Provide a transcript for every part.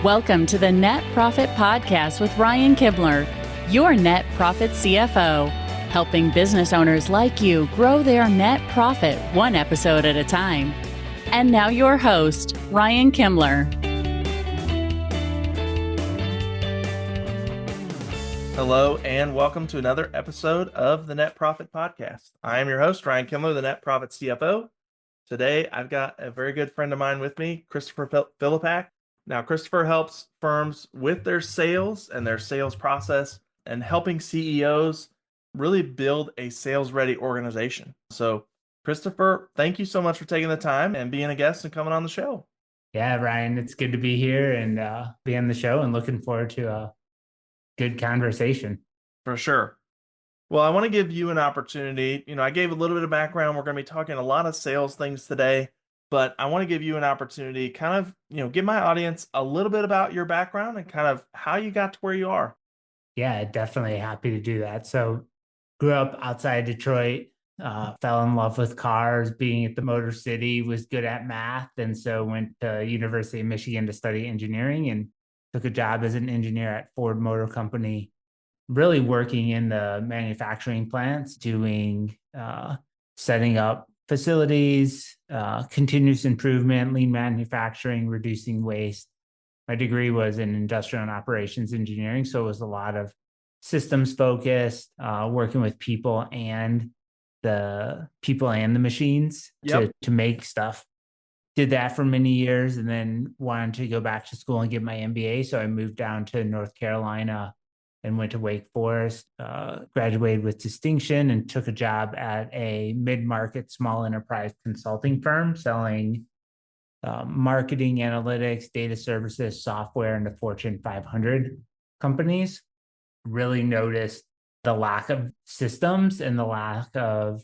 Welcome to the Net Profit Podcast with Ryan Kibler, your net profit CFO, helping business owners like you grow their net profit one episode at a time. And now your host, Ryan Kibler. Hello, and welcome to another episode of the Net Profit Podcast. I am your host, Ryan Kibler, the Net Profit CFO. Today, I've got a very good friend of mine with me, Christopher Filipiak. Now, Christopher helps firms with their sales and their sales process and helping CEOs really build a sales-ready organization. So, Christopher, thank you so much for taking the time and being a guest and coming on the show. Yeah, Ryan, it's good to be here and be on the show, and looking forward to a good conversation. For sure. Well, I want to give you an opportunity. I gave a little bit of background. We're going to be talking a lot of sales things today, but I want to give you an opportunity, kind of, give my audience a little bit about your background and kind of how you got to where you are. Yeah, definitely happy to do that. So grew up outside Detroit, fell in love with cars, being at the Motor City, was good at math. And so went to University of Michigan to study engineering and took a job as an engineer at Ford Motor Company, really working in the manufacturing plants, doing setting up facilities, continuous improvement, lean manufacturing, reducing waste. My degree was in industrial and operations engineering, so it was a lot of systems focused, working with people and the machines to make stuff. Did that for many years and then wanted to go back to school and get my MBA. So I moved down to North Carolina and went to Wake Forest, graduated with distinction, and took a job at a mid-market small enterprise consulting firm selling marketing, analytics, data services, software into Fortune 500 companies. Really noticed the lack of systems and the lack of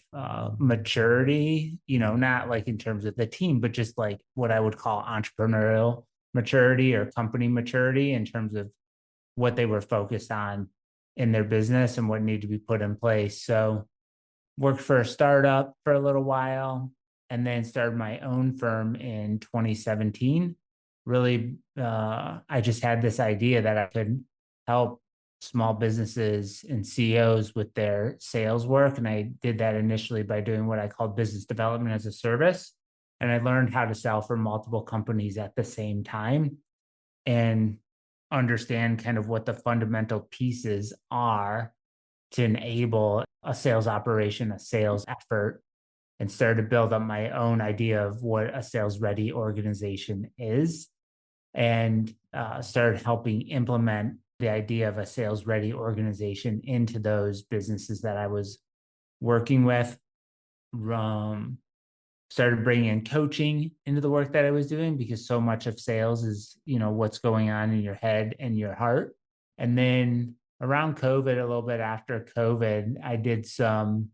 maturity, not like in terms of the team, but just like what I would call entrepreneurial maturity or company maturity in terms of what they were focused on in their business and what needed to be put in place. So worked for a startup for a little while and then started my own firm in 2017. Really, I just had this idea that I could help small businesses and CEOs with their sales work. And I did that initially by doing what I called business development as a service. And I learned how to sell for multiple companies at the same time and understand kind of what the fundamental pieces are to enable a sales operation, a sales effort, and started to build up my own idea of what a sales-ready organization is, and started helping implement the idea of a sales-ready organization into those businesses that I was working with. Started bringing in coaching into the work that I was doing because so much of sales is, what's going on in your head and your heart. And then around COVID, a little bit after COVID, I did some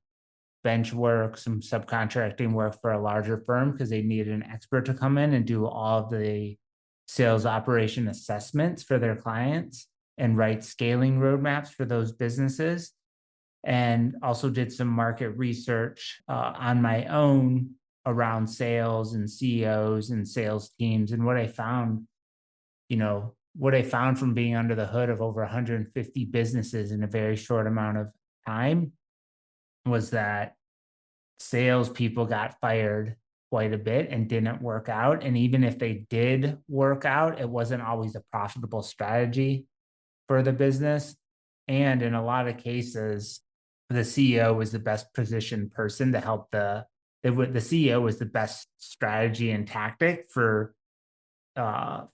bench work, some subcontracting work for a larger firm because they needed an expert to come in and do all of the sales operation assessments for their clients and write scaling roadmaps for those businesses. And also did some market research on my own around sales and CEOs and sales teams. And what I found from being under the hood of over 150 businesses in a very short amount of time was that salespeople got fired quite a bit and didn't work out. And even if they did work out, it wasn't always a profitable strategy for the business. And in a lot of cases, the CEO was the best positioned person to help the CEO was the best strategy and tactic for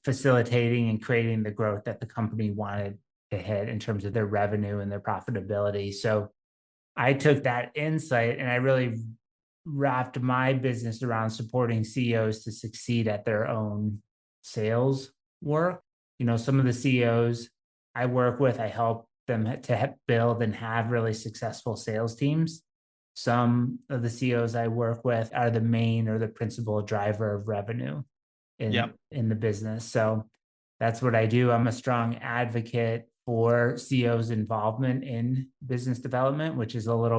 facilitating and creating the growth that the company wanted to hit in terms of their revenue and their profitability. So I took that insight and I really wrapped my business around supporting CEOs to succeed at their own sales work. Some of the CEOs I work with, I help them to build and have really successful sales teams. Some of the CEOs I work with are the main or the principal driver of revenue in the business. So that's what I do. I'm a strong advocate for CEOs' involvement in business development, which isn't what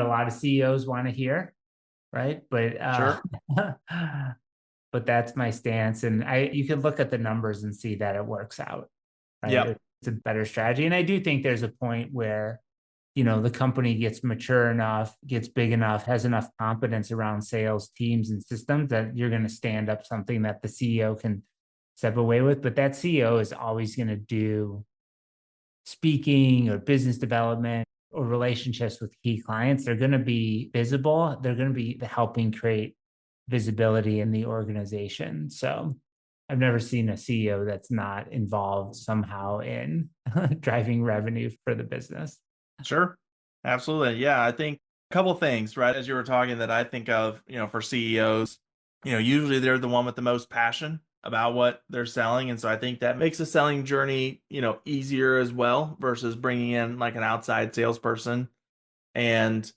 a lot of CEOs want to hear, right? But Sure. but that's my stance. And you can look at the numbers and see that it works out, right? Yep. It's a better strategy. And I do think there's a point where, the company gets mature enough, gets big enough, has enough competence around sales teams and systems that you're going to stand up something that the CEO can step away with. But that CEO is always going to do speaking or business development or relationships with key clients. They're going to be visible. They're going to be helping create visibility in the organization. So I've never seen a CEO that's not involved somehow in driving revenue for the business. Sure. Absolutely. Yeah. I think a couple things, right? As you were talking that I think of, for CEOs, usually they're the one with the most passion about what they're selling. And so I think that makes the selling journey, easier as well versus bringing in like an outside salesperson. And,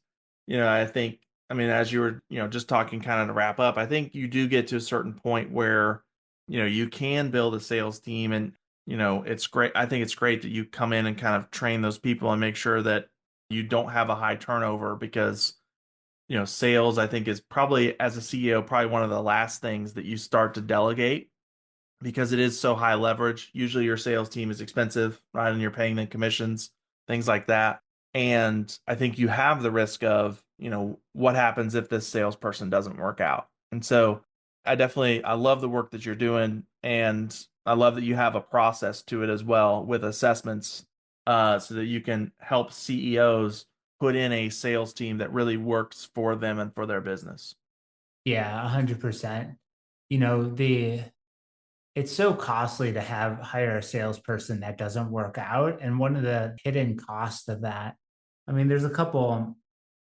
I think, as you were, just talking kind of to wrap up, I think you do get to a certain point where, you can build a sales team and, it's great. I think it's great that you come in and kind of train those people and make sure that you don't have a high turnover because, sales, I think is probably as a CEO, probably one of the last things that you start to delegate because it is so high leverage. Usually your sales team is expensive, right? And you're paying them commissions, things like that. And I think you have the risk of, what happens if this salesperson doesn't work out? And so I love the work that you're doing. And I love that you have a process to it as well with assessments so that you can help CEOs put in a sales team that really works for them and for their business. Yeah, 100%. You know, the it's so costly to hire a salesperson that doesn't work out. And one of the hidden costs of that, there's a couple,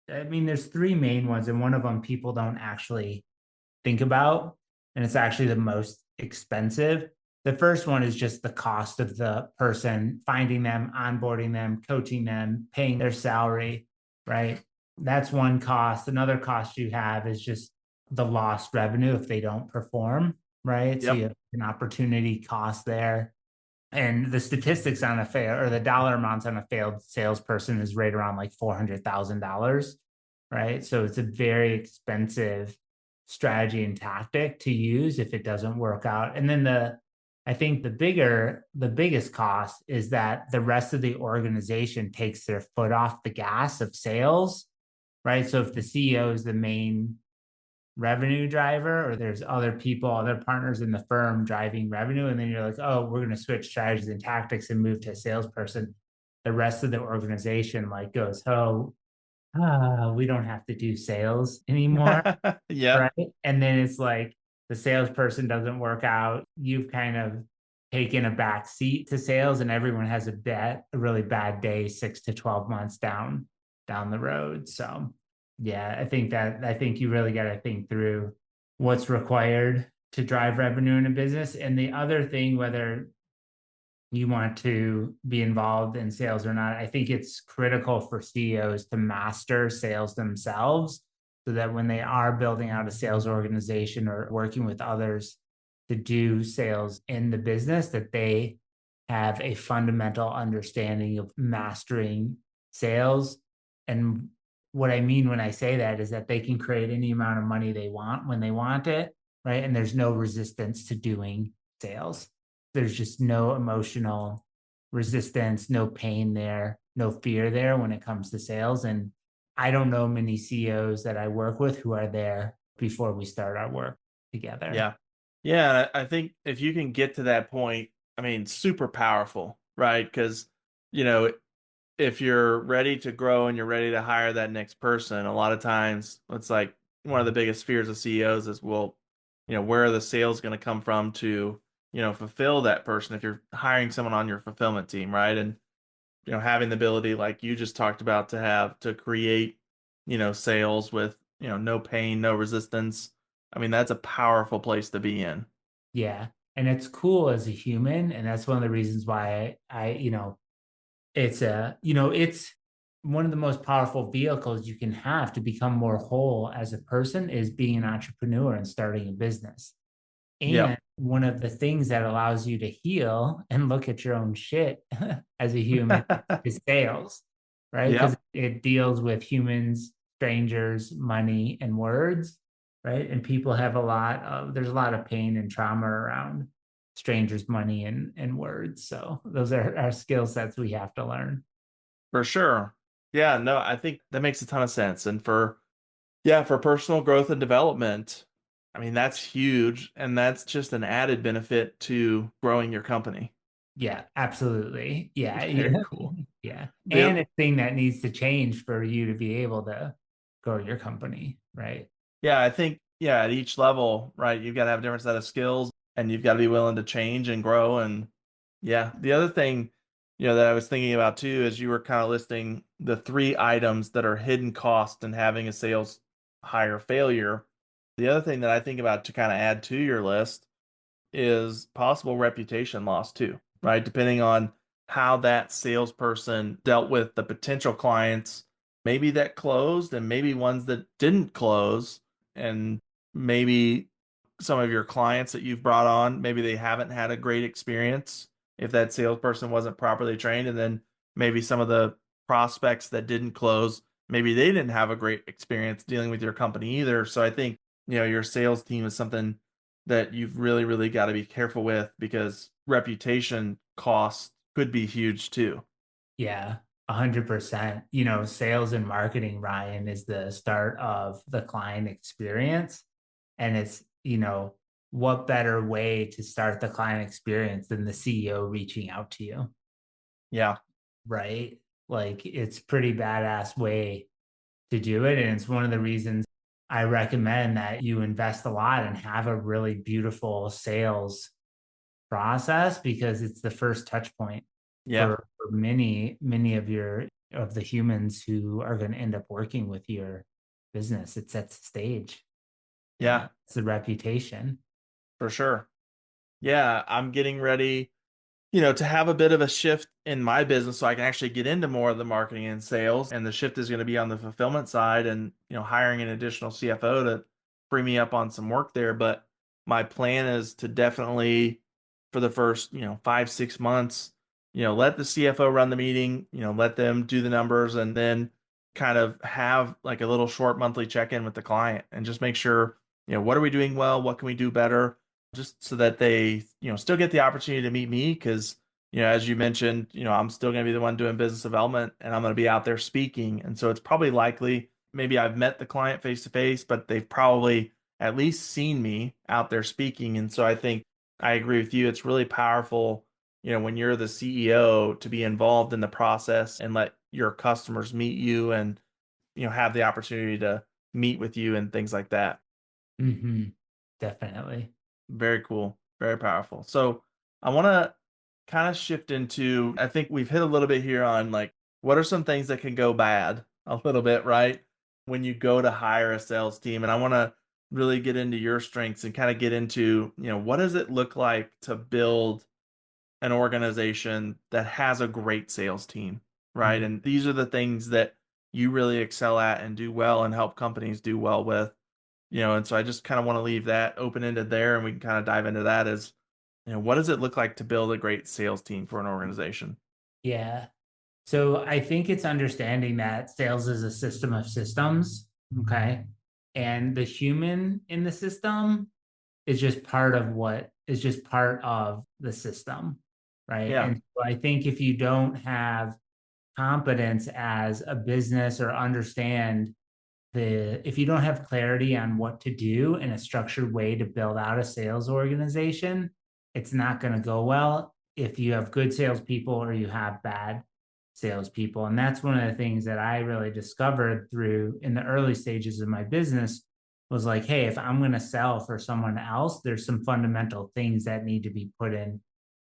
there's three main ones, and one of them people don't actually think about, and it's actually the most expensive. The first one is just the cost of the person, finding them, onboarding them, coaching them, paying their salary, right? That's one cost. Another cost you have is just the lost revenue if they don't perform, right? So Yep. you have an opportunity cost there. And the statistics on a fail or the dollar amounts on a failed salesperson is right around like $400,000, right? So it's a very expensive strategy and tactic to use if it doesn't work out. And then I think the biggest cost is that the rest of the organization takes their foot off the gas of sales, right? So if the CEO is the main revenue driver, or there's other people, other partners in the firm driving revenue, and then you're like, oh, we're going to switch strategies and tactics and move to a salesperson, the rest of the organization like goes, oh, we don't have to do sales anymore. Yeah. Right. And then it's like the salesperson doesn't work out. You've kind of taken a back seat to sales, and everyone has a really bad day 6 to 12 months down the road. So yeah, I think you really got to think through what's required to drive revenue in a business. And the other thing, whether you want to be involved in sales or not, I think it's critical for CEOs to master sales themselves so that when they are building out a sales organization or working with others to do sales in the business, that they have a fundamental understanding of mastering sales. And what I mean when I say that is that they can create any amount of money they want when they want it, right? And there's no resistance to doing sales. There's just no emotional resistance, no pain there, no fear there when it comes to sales. And I don't know many CEOs that I work with who are there before we start our work together. Yeah. Yeah. I think if you can get to that point, super powerful, right? Because, if you're ready to grow and you're ready to hire that next person, a lot of times it's like one of the biggest fears of CEOs is, well, where are the sales going to come from to, fulfill that person if you're hiring someone on your fulfillment team, right? And, having the ability, like you just talked about, to create, sales with, no pain, no resistance. That's a powerful place to be in. Yeah. And it's cool as a human. And that's one of the reasons why it's one of the most powerful vehicles you can have to become more whole as a person is being an entrepreneur and starting a business. Yeah. And one of the things that allows you to heal and look at your own shit as a human is sales, right? Yeah. Because it deals with humans, strangers, money, and words, right? And people have there's a lot of pain and trauma around strangers' money and words. So those are our skill sets we have to learn. For sure. Yeah, no, I think that makes a ton of sense. And for personal growth and development, I mean, that's huge. And that's just an added benefit to growing your company. Yeah, absolutely. Yeah, Very yeah, cool. yeah. And The, a thing that needs to change for you to be able to grow your company, right? yeah, I think, yeah, at each level, right, you've got to have a different set of skills and you've got to be willing to change and grow. And yeah, the other thing, that I was thinking about too, is you were kind of listing the three items that are hidden cost in having a sales hire failure. The other thing that I think about to kind of add to your list is possible reputation loss too, right? Depending on how that salesperson dealt with the potential clients, maybe that closed and maybe ones that didn't close, and maybe some of your clients that you've brought on, maybe they haven't had a great experience if that salesperson wasn't properly trained, and then maybe some of the prospects that didn't close, maybe they didn't have a great experience dealing with your company either. So I think, your sales team is something that you've really, really got to be careful with because reputation costs could be huge too. Yeah, 100%. Sales and marketing, Ryan, is the start of the client experience. And what better way to start the client experience than the CEO reaching out to you, Yeah. right? Like it's pretty badass way to do it. And it's one of the reasons I recommend that you invest a lot and have a really beautiful sales process because it's the first touch point Yeah. for many of the humans who are going to end up working with your business. It sets the stage. Yeah, It's the reputation. for sure. Yeah. I'm getting ready, to have a bit of a shift in my business so I can actually get into more of the marketing and sales. And the shift is going to be on the fulfillment side and, hiring an additional CFO to free me up on some work there. But my plan is to definitely, for the first, 5, 6 months, let the CFO run the meeting, let them do the numbers and then kind of have like a little short monthly check-in with the client and just make sure, what are we doing well? What can we do better? Just so that they, still get the opportunity to meet me because, as you mentioned, I'm still going to be the one doing business development and I'm going to be out there speaking. And so it's probably likely maybe I've met the client face to face, but they've probably at least seen me out there speaking. And so I think I agree with you. It's really powerful, when you're the CEO to be involved in the process and let your customers meet you and, have the opportunity to meet with you and things like that. Hmm. Definitely. Very cool. Very powerful. So I want to kind of shift into, I think we've hit a little bit here on like, what are some things that can go bad a little bit, right? When you go to hire a sales team. And I want to really get into your strengths and kind of get into, what does it look like to build an organization that has a great sales team, right? Mhm. And these are the things that you really excel at and do well and help companies do well with. And so I just kind of want to leave that open ended there and we can kind of dive into that as, what does it look like to build a great sales team for an organization? Yeah. So I think it's understanding that sales is a system of systems. Okay. And the human in the system is just part of the system. Right. Yeah. And so I think if you don't have competence as a business or understand if you don't have clarity on what to do in a structured way to build out a sales organization, it's not going to go well if you have good salespeople or you have bad salespeople. And that's one of the things that I really discovered through in the early stages of my business was like, hey, if I'm going to sell for someone else, there's some fundamental things that need to be put in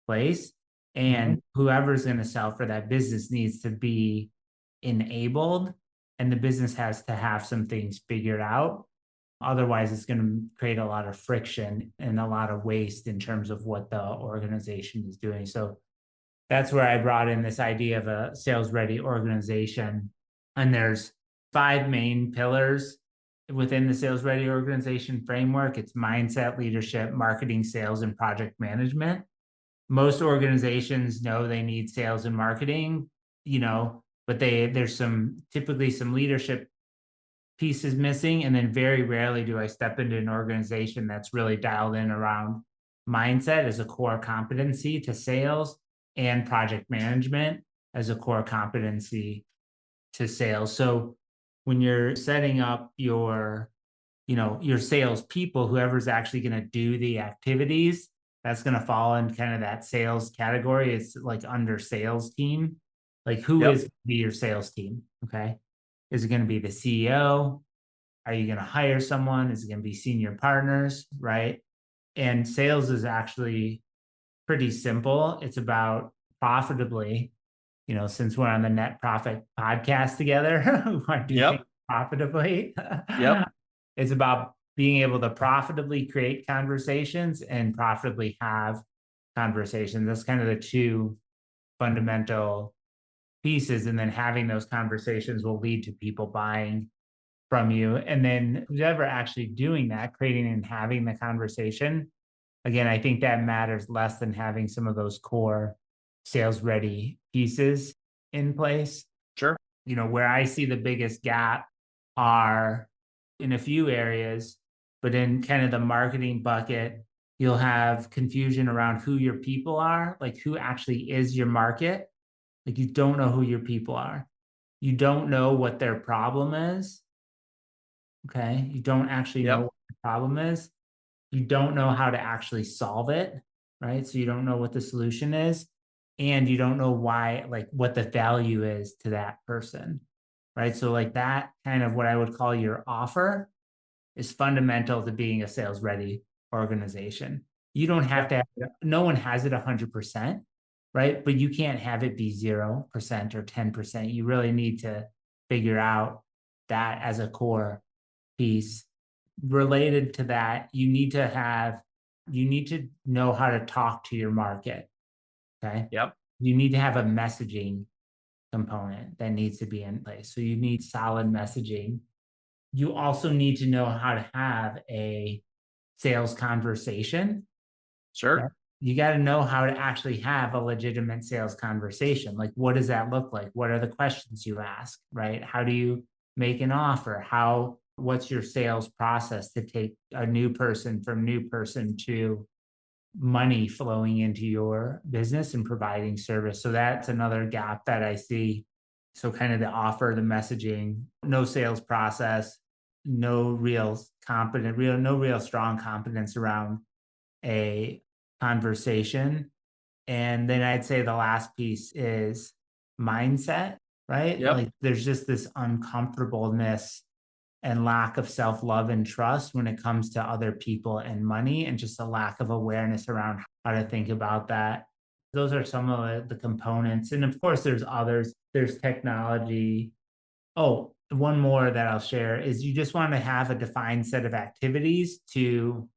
place. Hmm. And whoever's going to sell for that business needs to be enabled, and the business has to have some things figured out. Otherwise, it's going to create a lot of friction and a lot of waste in terms of what the organization is doing. So that's where I brought in this idea of a sales ready organization. And there's 5 main pillars within the sales ready organization framework. It's mindset, leadership, marketing, sales, and project management. Most organizations know they need sales and marketing, but there's typically some leadership piece is missing. And then very rarely do I step into an organization that's really dialed in around mindset as a core competency to sales, and project management as a core competency to sales. So when you're setting up your sales people, whoever's actually going to do the activities, that's going to fall in kind of that sales category. It's like under sales team. Like, who Yep. is going to be your sales team? Okay. Is it going to be the CEO? Are you going to hire someone? Is it going to be senior partners? Right. And sales is actually pretty simple. It's about profitably, since we're on the Net Profit podcast together, we want to do things Yep. profitably. Yep. It's about being able to profitably create conversations and profitably have conversations. That's kind of the two fundamental pieces. And then having those conversations will lead to people buying from you. And then who's ever actually doing that, creating and having the conversation, again, I think that matters less than having some of those core sales ready pieces in place. Sure. Where I see the biggest gap are in a few areas, but in kind of the marketing bucket, you'll have confusion around who your people are, like who actually is your market. Like, you don't know who your people are. You don't know what their problem is. Okay. You don't actually know Yep. what the problem is. You don't know how to actually solve it, right? So you don't know what the solution is, and you don't know why, like what the value is to that person, right? So like that kind of what I would call your offer is fundamental to being a sales ready organization. You don't have to have it, no one has it 100%, right? But you can't have it be 0% or 10%. You really need to figure out that as a core piece. Related to that, you need to know how to talk to your market. Okay. Yep. You need to have a messaging component that needs to be in place. So you need solid messaging. You also need to know how to have a sales conversation. Sure. Right? You got to know how to actually have a legitimate sales conversation. Like, what does that look like? What are the questions you ask, right? How do you make an offer? What's your sales process to take a new person from new person to money flowing into your business and providing service? So that's another gap that I see. So kind of the offer, the messaging, no sales process, no real strong competence around a conversation. And then I'd say the last piece is mindset, right? Yep. Like, there's just this uncomfortableness and lack of self-love and trust when it comes to other people and money, and just a lack of awareness around how to think about that. Those are some of the components. And of course, there's others. There's technology. Oh, one more that I'll share is you just want to have a defined set of activities to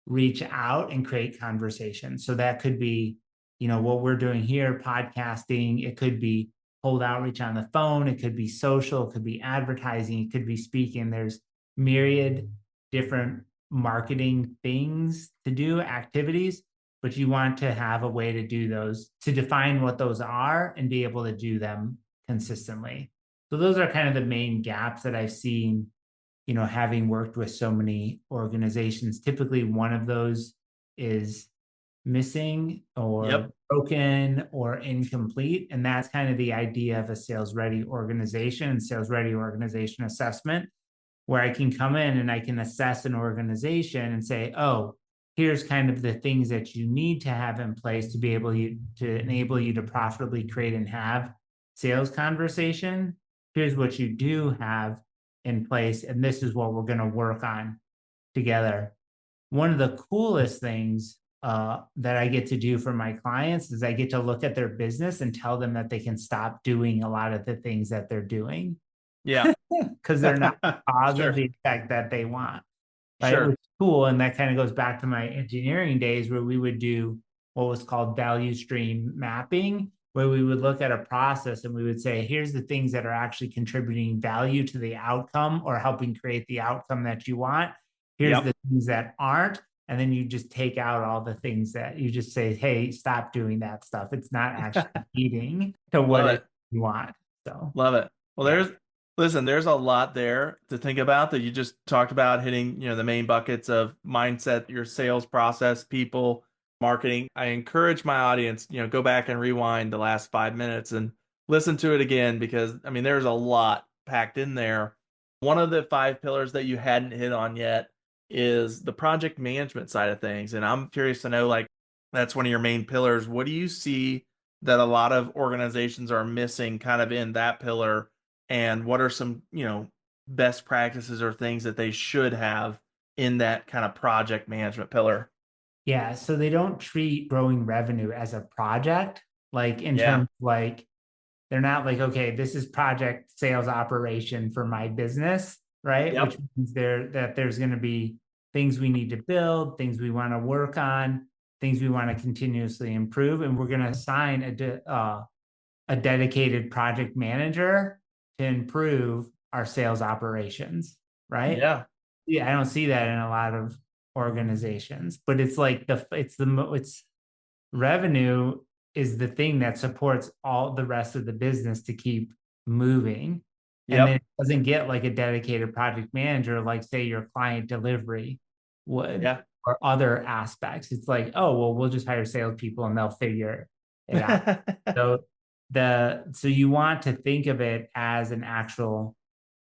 reach out and create conversation. So that could be, what we're doing here, podcasting. It could be cold outreach on the phone. It could be social. It could be advertising. It could be speaking. There's myriad different marketing things to do, activities, but you want to have a way to do those, to define what those are and be able to do them consistently. So those are kind of the main gaps that I've seen, having worked with so many organizations. Typically one of those is missing or broken or incomplete. And that's kind of the idea of a sales ready organization and sales ready organization assessment, where I can come in and I can assess an organization and say, oh, here's kind of the things that you need to have in place to be able to enable you to profitably create and have sales conversation. Here's what you do have in place, and this is what we're going to work on together. One of the coolest things that I get to do for my clients is I get to look at their business and tell them that they can stop doing a lot of the things that they're doing. Yeah. Because they're not causing Sure. the effect that they want. Right? Sure. Which is cool. And that kind of goes back to my engineering days, where we would do what was called value stream mapping, where we would look at a process and we would say, here's the things that are actually contributing value to the outcome or helping create the outcome that you want. Here's the things that aren't. And then you just take out all the things that you just say, hey, stop doing that stuff. It's not actually leading to what you want. So love it. Well, Listen, there's a lot there to think about that you just talked about hitting, the main buckets of mindset, your sales process, people, marketing. I encourage my audience, go back and rewind the last 5 minutes and listen to it again because I mean there's a lot packed in there. One of the five pillars that you hadn't hit on yet is the project management side of things. And I'm curious to know, like, that's one of your main pillars. What do you see that a lot of organizations are missing kind of in that pillar? And what are some, best practices or things that they should have in that kind of project management pillar? Yeah, so they don't treat growing revenue as a project, like in Yeah. terms like they're not like, okay, this is project sales operation for my business, right? Which Yep. means there's going to be things we need to build, things we want to work on, things we want to continuously improve, and we're going to assign a dedicated project manager to improve our sales operations, right? Yeah. Yeah, I don't see that in a lot of organizations, but it's like it's revenue is the thing that supports all the rest of the business to keep moving. And then Yep. it doesn't get like a dedicated project manager, like say your client delivery would, Yeah. or other aspects. It's like, oh, well, we'll just hire salespeople and they'll figure it out. So so you want to think of it as an actual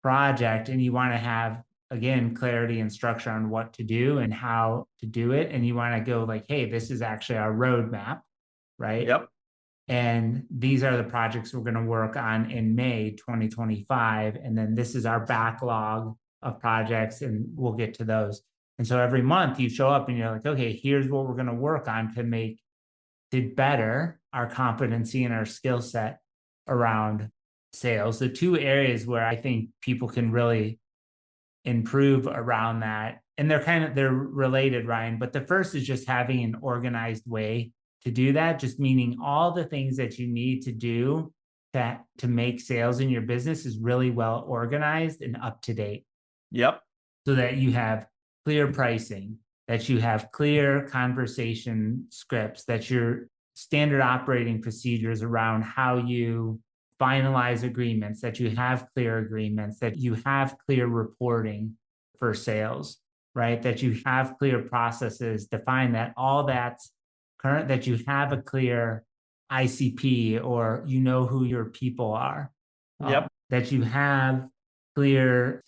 project, and you want to have, again, clarity and structure on what to do and how to do it. And you want to go like, hey, this is actually our roadmap, right? Yep. And these are the projects we're going to work on in May 2025. And then this is our backlog of projects, and we'll get to those. And so every month you show up and you're like, okay, here's what we're going to work on to better our competency and our skill set around sales. The two areas where I think people can really improve around that, and they're related, Ryan, but the first is just having an organized way to do that, just meaning all the things that you need to do to make sales in your business is really well organized and up to date, Yep. so that you have clear pricing, that you have clear conversation scripts, that your standard operating procedures around how you finalize agreements, that you have clear agreements, that you have clear reporting for sales, right? That you have clear processes, define that all that's current, that you have a clear ICP, or you know who your people are, Yep. that you have clear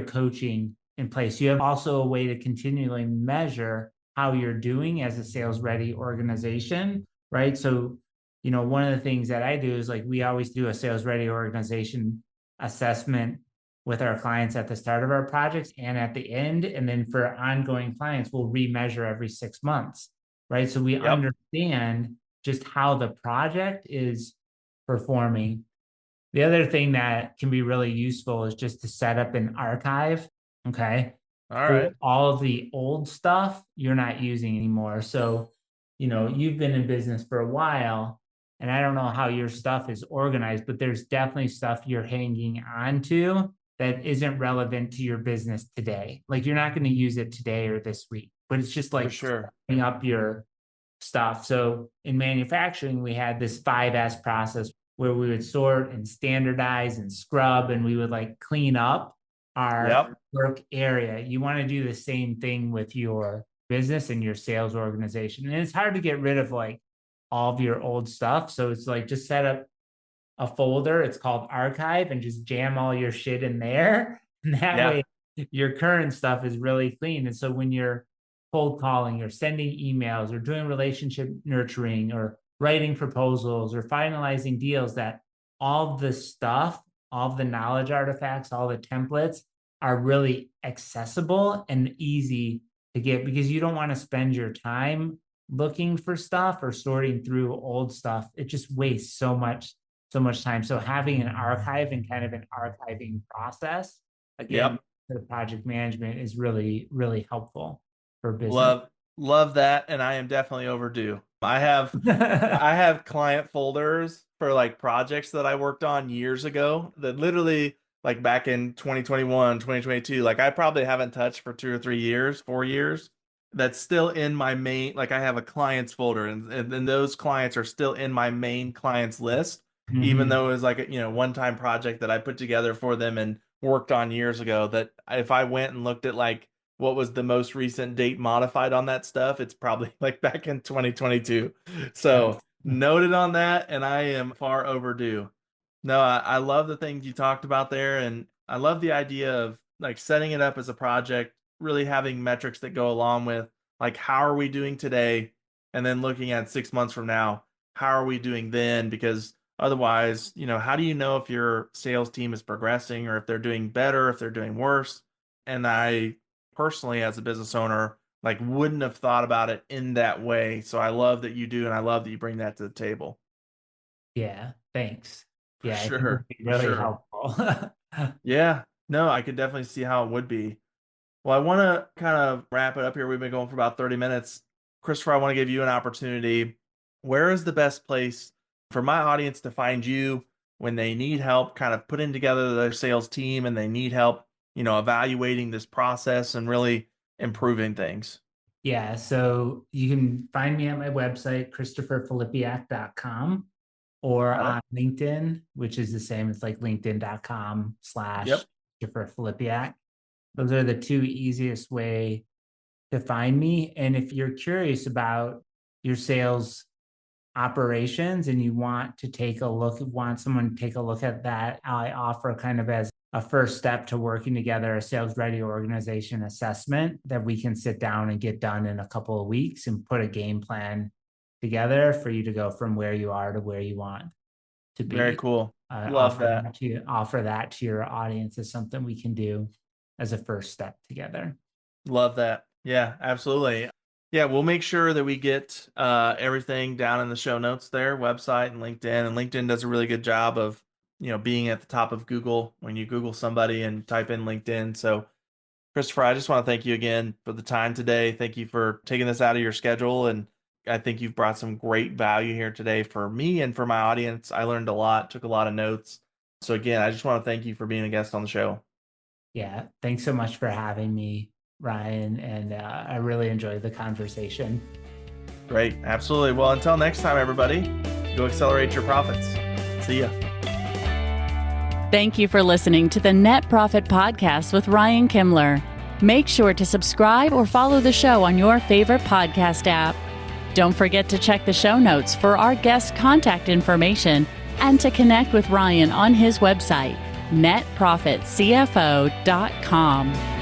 coaching in place. You have also a way to continually measure how you're doing as a sales ready organization, right? So, one of the things that I do is, like, we always do a sales ready organization assessment with our clients at the start of our projects and at the end. And then for ongoing clients, we'll remeasure every 6 months, right? So we Yep. understand just how the project is performing. The other thing that can be really useful is just to set up an archive, okay, All for right. all of the old stuff you're not using anymore. So, you've been in business for a while, and I don't know how your stuff is organized, but there's definitely stuff you're hanging on to that isn't relevant to your business today. Like, you're not going to use it today or this week, but it's just For like sure. setting up your stuff. So in manufacturing, we had this 5S process where we would sort and standardize and scrub, and we would like clean up our Yep. work area. You want to do the same thing with your business and your sales organization. And it's hard to get rid of like all of your old stuff. So it's like, just set up a folder. It's called archive, and just jam all your shit in there. And that Yeah. way your current stuff is really clean. And so when you're cold calling or sending emails or doing relationship nurturing or writing proposals or finalizing deals, that all the stuff, all the knowledge artifacts, all the templates are really accessible and easy to get, because you don't want to spend your time looking for stuff or sorting through old stuff. It just wastes so much time. So having an archive and kind of an archiving process, again, Yep. for project management is really, really helpful for business. Love that, and I am definitely overdue. I have client folders for like projects that I worked on years ago that literally, like, back in 2021, 2022, like I probably haven't touched for 2 or 3 years, 4 years. That's still in my main, like I have a clients folder, and those clients are still in my main clients list. even though it was like a one-time project that I put together for them and worked on years ago, that if I went and looked at like what was the most recent date modified on that stuff, it's probably like back in 2022. So noted on that, and I am far overdue. No, I love the things you talked about there, and I love the idea of like setting it up as a project, really having metrics that go along with like how are we doing today, and then looking at 6 months from now, how are we doing then? Because otherwise, how do you know if your sales team is progressing or if they're doing better, if they're doing worse? And I personally, as a business owner, like wouldn't have thought about it in that way. So I love that you do, and I love that you bring that to the table. Yeah, thanks. For Yeah, I think sure. it'd be For really sure. helpful. Yeah. No, I could definitely see how it would be. Well, I want to kind of wrap it up here. We've been going for about 30 minutes. Christopher, I want to give you an opportunity. Where is the best place for my audience to find you when they need help kind of putting together their sales team and they need help, evaluating this process and really improving things? Yeah, so you can find me at my website, ChristopherFilipiak.com, or Got it. on LinkedIn, which is the same. It's like Yep. linkedin.com/Christopher Filipiak. Those are the two easiest way to find me. And if you're curious about your sales operations and you want someone to take a look at that, I offer kind of as a first step to working together a sales ready organization assessment that we can sit down and get done in a couple of weeks and put a game plan together for you to go from where you are to where you want to be. Very cool. Love that. Offer that to your audience as something we can do as a first step together. Love that. Yeah, absolutely. Yeah, we'll make sure that we get everything down in the show notes there, website and LinkedIn. And LinkedIn does a really good job of, being at the top of Google when you Google somebody and type in LinkedIn. So, Christopher, I just want to thank you again for the time today. Thank you for taking this out of your schedule. And I think you've brought some great value here today for me and for my audience. I learned a lot, took a lot of notes. So again, I just want to thank you for being a guest on the show. Yeah, thanks so much for having me, Ryan. And I really enjoyed the conversation. Great. Absolutely. Well, until next time, everybody, go accelerate your profits. See ya. Thank you for listening to the Net Profit Podcast with Ryan Kimler. Make sure to subscribe or follow the show on your favorite podcast app. Don't forget to check the show notes for our guest contact information and to connect with Ryan on his website, netprofitcfo.com.